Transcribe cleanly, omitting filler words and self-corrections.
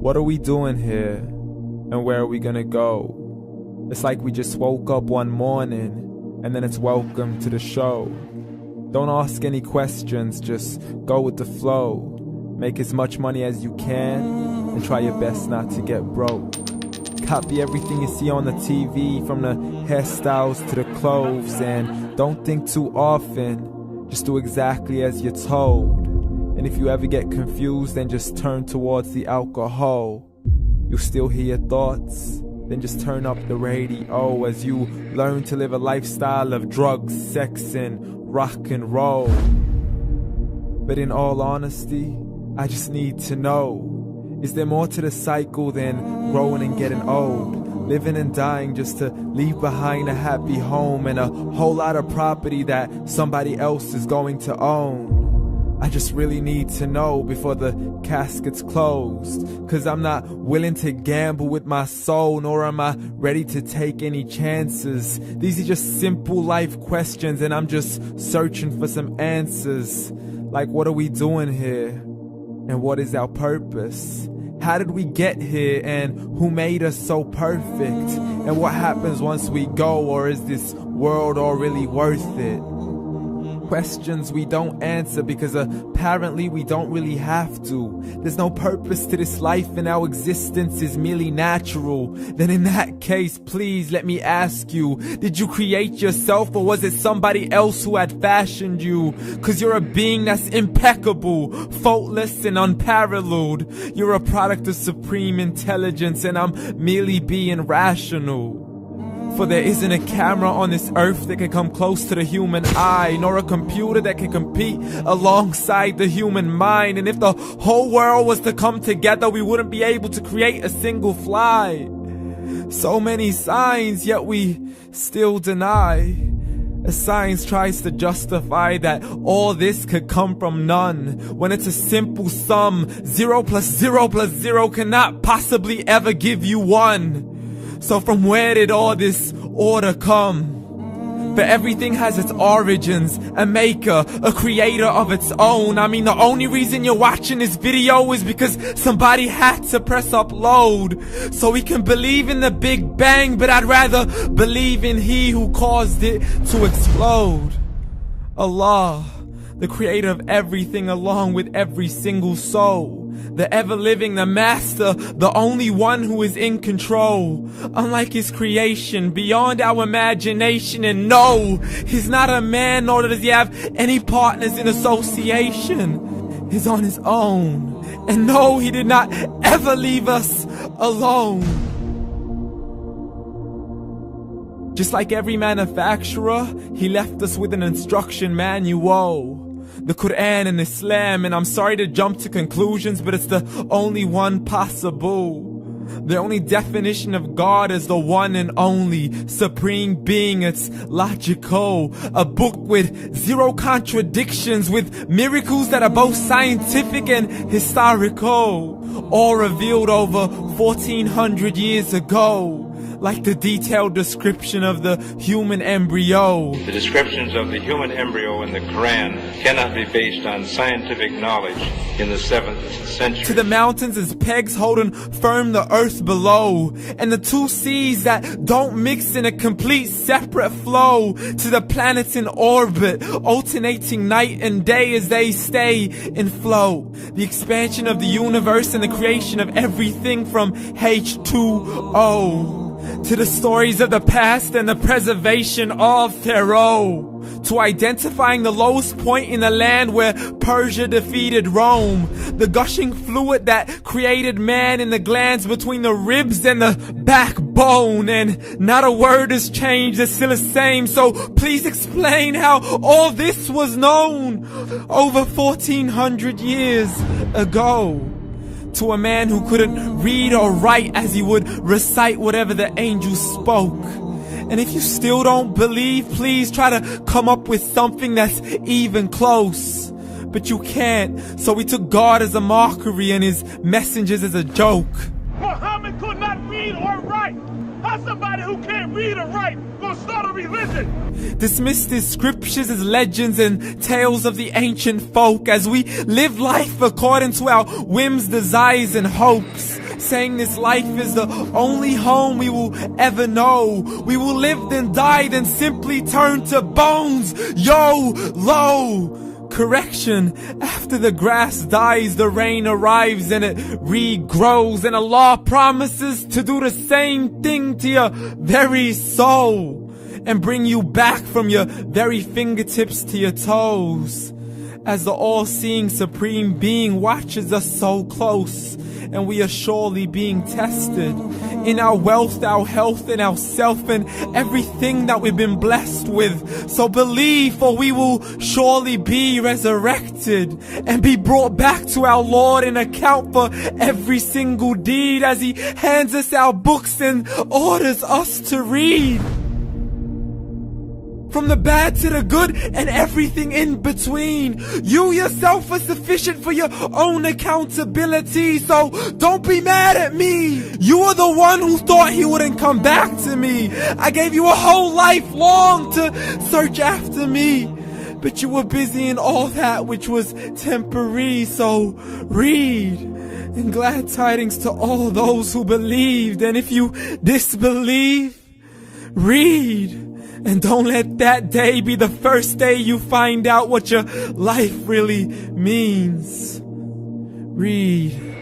What are we doing here? And where are we gonna go? It's like we just woke up one morning and then it's welcome to the show. Don't ask any questions, just go with the flow. Make as much money as you can and try your best not to get broke. Copy everything you see on the TV, from the hairstyles to the clothes, and don't think too often, just do exactly as you're told. And if you ever get confused, then just turn towards the alcohol. You'll still hear your thoughts, then just turn up the radio as you learn to live a lifestyle of drugs, sex, and rock and roll. But in all honesty, I just need to know, is there more to the cycle than growing and getting old? Living and dying just to leave behind a happy home and a whole lot of property that somebody else is going to own. I just really need to know before the casket's closed, 'cause I'm not willing to gamble with my soul, nor am I ready to take any chances. These are just simple life questions and I'm just searching for some answers. Like, what are we doing here? And what is our purpose? How did we get here, and who made us so perfect? And what happens once we go, or is this world all really worth it? Questions we don't answer because apparently we don't really have to. There's no purpose to this life and our existence is merely natural. Then in that case, please let me ask you, did you create yourself or was it somebody else who had fashioned you? 'Cause you're a being that's impeccable, faultless and unparalleled. You're a product of supreme intelligence and I'm merely being rational. For there isn't a camera on this earth that can come close to the human eye, nor a computer that can compete alongside the human mind. And if the whole world was to come together, we wouldn't be able to create a single fly. So many signs, yet we still deny. As science tries to justify that all this could come from none, when it's a simple sum. 0 plus 0 plus 0 cannot possibly ever give you 1. So from where did all this order come? For everything has its origins, a maker, a creator of its own. I mean, the only reason you're watching this video is because somebody had to press upload. So we can believe in the Big Bang, but I'd rather believe in He who caused it to explode. Allah, the creator of everything along with every single soul. The ever-living, the master, the only one who is in control. Unlike his creation, beyond our imagination. And no, he's not a man, nor does he have any partners in association. He's on his own. And no, he did not ever leave us alone. Just like every manufacturer, he left us with an instruction manual. The Quran and Islam, and I'm sorry to jump to conclusions, but it's the only one possible. The only definition of God is the one and only supreme being. It's logical, a book with 0 contradictions, with miracles that are both scientific and historical, all revealed over 1400 years ago. Like the detailed description of the human embryo. The descriptions of the human embryo in the Quran cannot be based on scientific knowledge in the 7th century. To the mountains as pegs holding firm the earth below, and the 2 seas that don't mix in a complete separate flow. To the planets in orbit, alternating night and day as they stay in flow. The expansion of the universe and the creation of everything from H2O. To the stories of the past and the preservation of Pharaoh. To identifying the lowest point in the land where Persia defeated Rome. The gushing fluid that created man in the glands between the ribs and the backbone. And not a word has changed, it's still the same. So please explain how all this was known over 1400 years ago. To a man who couldn't read or write as he would recite whatever the angels spoke. And if you still don't believe, please try to come up with something that's even close. But you can't, so we took God as a mockery and his messengers as a joke. Muhammad could not read or write. How's somebody who can't read or write gonna start a religion? Dismissed his scriptures as legends and tales of the ancient folk as we live life according to our whims, desires, and hopes. saying this life is the only home we will ever know. We will live then die then simply turn to bones. YOLO! Correction, after the grass dies, the rain arrives and it regrows, and Allah promises to do the same thing to your very soul and bring you back from your very fingertips to your toes, as the all-seeing supreme being watches us so close, and we are surely being tested in our wealth, our health, and our self, and everything that we've been blessed with. So believe, for we will surely be resurrected and be brought back to our Lord and account for every single deed, as He hands us our books and orders us to read. From the bad to the good and everything in between. You yourself are sufficient for your own accountability, so don't be mad at me. You are the one who thought He wouldn't come back to me. I gave you a whole life long to search after me, but you were busy in all that which was temporary. So read, and glad tidings to all those who believed. And if you disbelieve, read. And don't let that day be the first day you find out what your life really means. Read.